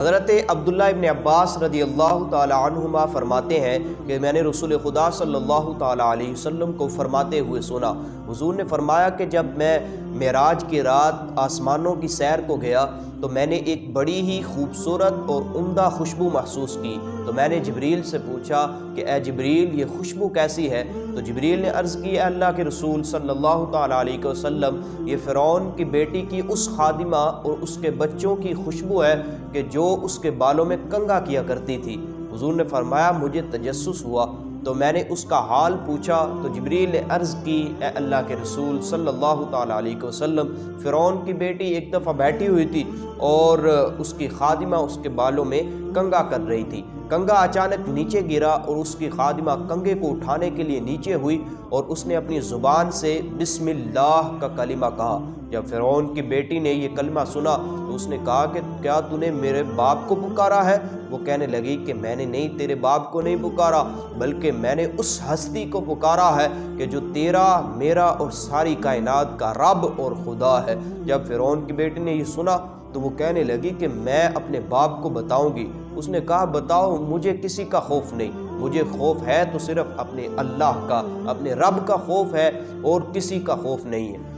حضرت عبداللہ ابن عباس رضی اللہ تعالی عنہما فرماتے ہیں کہ میں نے رسول خدا صلی اللہ تعالی علیہ وسلم کو فرماتے ہوئے سنا۔ حضور نے فرمایا کہ جب میں معراج کی رات آسمانوں کی سیر کو گیا تو میں نے ایک بڑی ہی خوبصورت اور عمدہ خوشبو محسوس کی، تو میں نے جبریل سے پوچھا کہ اے جبریل یہ خوشبو کیسی ہے؟ تو جبریل نے عرض کی اے اللہ کے رسول صلی اللہ تعالی علیہ وسلم یہ فرعون کی بیٹی کی اس خادمہ اور اس کے بچوں کی خوشبو ہے کہ جو اس کے بالوں میں کنگھا کیا کرتی تھی۔ حضور نے فرمایا مجھے تجسس ہوا تو میں نے اس کا حال پوچھا تو جبریل نے عرض کی اے اللہ کے رسول صلی اللہ تعالی علیہ وسلم فرعون کی بیٹی ایک دفعہ بیٹھی ہوئی تھی اور اس کی خادمہ اس کے بالوں میں کنگھا کر رہی تھی۔ کنگھا اچانک نیچے گرا اور اس کی خادمہ کنگھے کو اٹھانے کے لیے نیچے ہوئی اور اس نے اپنی زبان سے بسم اللہ کا کلمہ کہا۔ جب فرعون کی بیٹی نے یہ کلمہ سنا تو اس نے کہا کہ کیا تو نے میرے باپ کو پکارا ہے؟ وہ کہنے لگی کہ میں نے نہیں تیرے باپ کو نہیں پکارا بلکہ میں نے اس ہستی کو پکارا ہے کہ جو تیرا میرا اور ساری کائنات کا رب اور خدا ہے۔ جب فرعون کی بیٹی نے یہ سنا تو وہ کہنے لگی کہ میں اپنے باپ کو بتاؤں گی۔ اس نے کہا بتاؤ، مجھے کسی کا خوف نہیں، مجھے خوف ہے تو صرف اپنے اللہ کا، اپنے رب کا خوف ہے اور کسی کا خوف نہیں ہے۔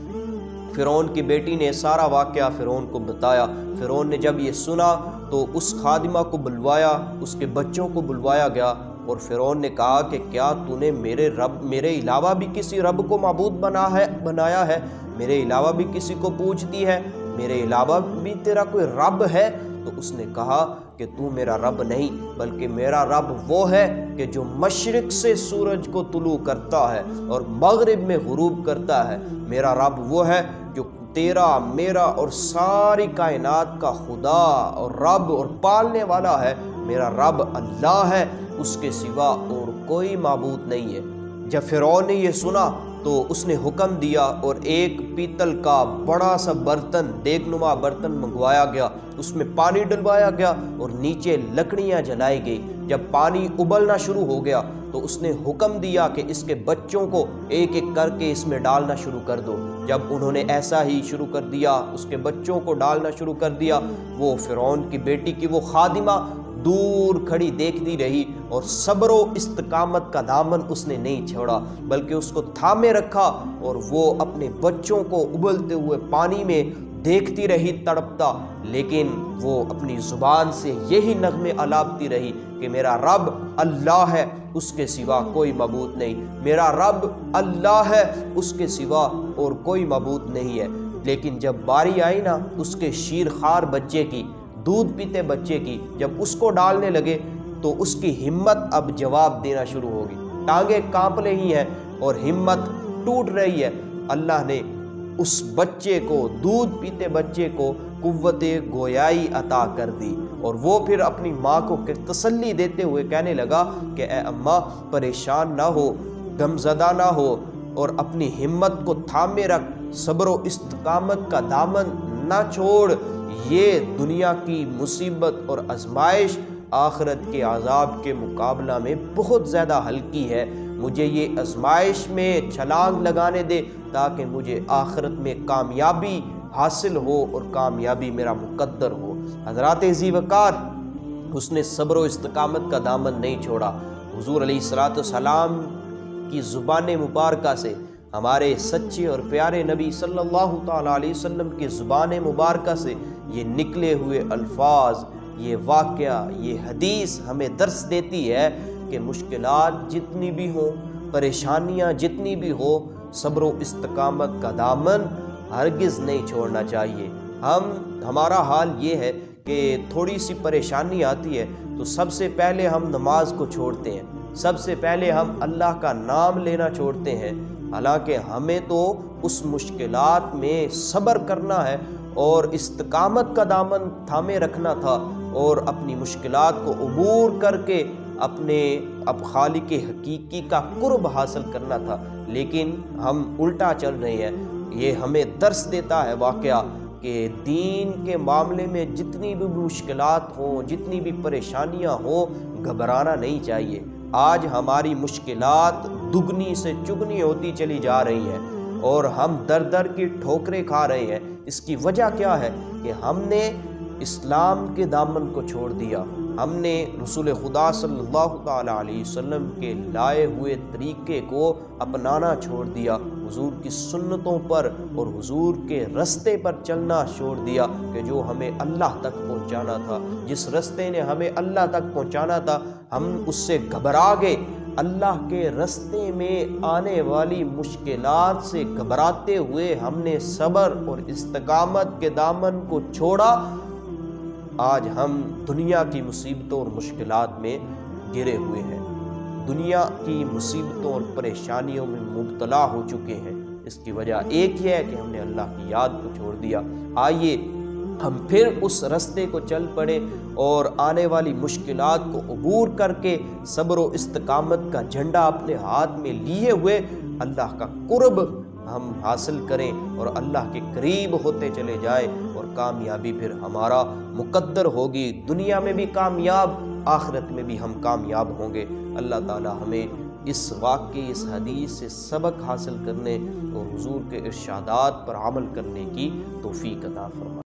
فرعون کی بیٹی نے سارا واقعہ فرعون کو بتایا۔ فرعون نے جب یہ سنا تو اس خادمہ کو بلوایا، اس کے بچوں کو بلوایا گیا اور فرعون نے کہا کہ کیا تو نے میرے علاوہ بھی کسی رب کو معبود بنایا ہے؟ میرے علاوہ بھی کسی کو پوجتی ہے؟ میرے علاوہ بھی تیرا کوئی رب ہے؟ تو اس نے کہا کہ تو میرا رب نہیں بلکہ میرا رب وہ ہے کہ جو مشرق سے سورج کو طلوع کرتا ہے اور مغرب میں غروب کرتا ہے۔ میرا رب وہ ہے جو تیرا میرا اور ساری کائنات کا خدا اور رب اور پالنے والا ہے۔ میرا رب اللہ ہے، اس کے سوا اور کوئی معبود نہیں ہے۔ جب فرعون نے یہ سنا تو اس نے حکم دیا اور ایک پیتل کا بڑا سا برتن، دیگ نما برتن منگوایا گیا، اس میں پانی ڈلوایا گیا اور نیچے لکڑیاں جلائی گئی۔ جب پانی ابلنا شروع ہو گیا تو اس نے حکم دیا کہ اس کے بچوں کو ایک ایک کر کے اس میں ڈالنا شروع کر دو۔ جب انہوں نے ایسا ہی شروع کر دیا، اس کے بچوں کو ڈالنا شروع کر دیا، وہ فرعون کی بیٹی کی وہ خادمہ دور کھڑی دیکھتی رہی اور صبر و استقامت کا دامن اس نے نہیں چھوڑا بلکہ اس کو تھامے رکھا اور وہ اپنے بچوں کو ابلتے ہوئے پانی میں دیکھتی رہی تڑپتا، لیکن وہ اپنی زبان سے یہی نغمے الاپتی رہی کہ میرا رب اللہ ہے، اس کے سوا کوئی معبود نہیں، میرا رب اللہ ہے، اس کے سوا اور کوئی معبود نہیں ہے۔ لیکن جب باری آئی نا اس کے شیرخوار بچے کی، دودھ پیتے بچے کی، جب اس کو ڈالنے لگے تو اس کی ہمت اب جواب دینا شروع ہوگی، ٹانگیں کانپ رہی ہیں اور ہمت ٹوٹ رہی ہے۔ اللہ نے اس بچے کو، دودھ پیتے بچے کو قوت گویائی عطا کر دی اور وہ پھر اپنی ماں کو تسلی دیتے ہوئے کہنے لگا کہ اے اماں پریشان نہ ہو، غمزدہ نہ ہو اور اپنی ہمت کو تھامے رکھ، صبر و استقامت کا دامن نہ چھوڑ۔ یہ دنیا کی مصیبت اور آزمائش آخرت کے عذاب کے مقابلہ میں بہت زیادہ ہلکی ہے، مجھے یہ آزمائش میں چھلانگ لگانے دے تاکہ مجھے آخرت میں کامیابی حاصل ہو اور کامیابی میرا مقدر ہو۔ حضرات ذی وقار، اس نے صبر و استقامت کا دامن نہیں چھوڑا۔ حضور علیہ الصلوۃ والسلام کی زبان مبارکہ سے، ہمارے سچے اور پیارے نبی صلی اللہ تعالی علیہ وسلم کی زبان مبارکہ سے یہ نکلے ہوئے الفاظ، یہ واقعہ، یہ حدیث ہمیں درس دیتی ہے کہ مشکلات جتنی بھی ہوں، پریشانیاں جتنی بھی ہو، صبر و استقامت کا دامن ہرگز نہیں چھوڑنا چاہیے۔ ہمارا حال یہ ہے کہ تھوڑی سی پریشانی آتی ہے تو سب سے پہلے ہم نماز کو چھوڑتے ہیں، سب سے پہلے ہم اللہ کا نام لینا چھوڑتے ہیں، حالانکہ ہمیں تو اس مشکلات میں صبر کرنا ہے اور استقامت کا دامن تھامے رکھنا تھا اور اپنی مشکلات کو عبور کر کے اب خالق حقیقی کا قرب حاصل کرنا تھا، لیکن ہم الٹا چل رہے ہیں۔ یہ ہمیں درس دیتا ہے واقعہ کہ دین کے معاملے میں جتنی بھی مشکلات ہوں، جتنی بھی پریشانیاں ہوں، گھبرانا نہیں چاہیے۔ آج ہماری مشکلات دگنی سے چگنی ہوتی چلی جا رہی ہیں اور ہم در در کی ٹھوکریں کھا رہے ہیں۔ اس کی وجہ کیا ہے کہ ہم نے اسلام کے دامن کو چھوڑ دیا، ہم نے رسول خدا صلی اللہ تعالیٰ علیہ وسلم کے لائے ہوئے طریقے کو اپنانا چھوڑ دیا، حضور کی سنتوں پر اور حضور کے رستے پر چلنا چھوڑ دیا کہ جو ہمیں اللہ تک پہنچانا تھا، جس رستے نے ہمیں اللہ تک پہنچانا تھا ہم اس سے گھبرا گئے۔ اللہ کے رستے میں آنے والی مشکلات سے گھبراتے ہوئے ہم نے صبر اور استقامت کے دامن کو چھوڑا۔ آج ہم دنیا کی مصیبتوں اور مشکلات میں گرے ہوئے ہیں، دنیا کی مصیبتوں اور پریشانیوں میں مبتلا ہو چکے ہیں۔ اس کی وجہ ایک ہی ہے کہ ہم نے اللہ کی یاد کو چھوڑ دیا۔ آئیے ہم پھر اس رستے کو چل پڑے اور آنے والی مشکلات کو عبور کر کے صبر و استقامت کا جھنڈا اپنے ہاتھ میں لیے ہوئے اللہ کا قرب ہم حاصل کریں اور اللہ کے قریب ہوتے چلے جائیں، اور کامیابی پھر ہمارا مقدر ہوگی۔ دنیا میں بھی کامیاب، آخرت میں بھی ہم کامیاب ہوں گے۔ اللہ تعالی ہمیں اس واقعے، اس حدیث سے سبق حاصل کرنے اور حضور کے ارشادات پر عمل کرنے کی توفیق عطا فرمائے۔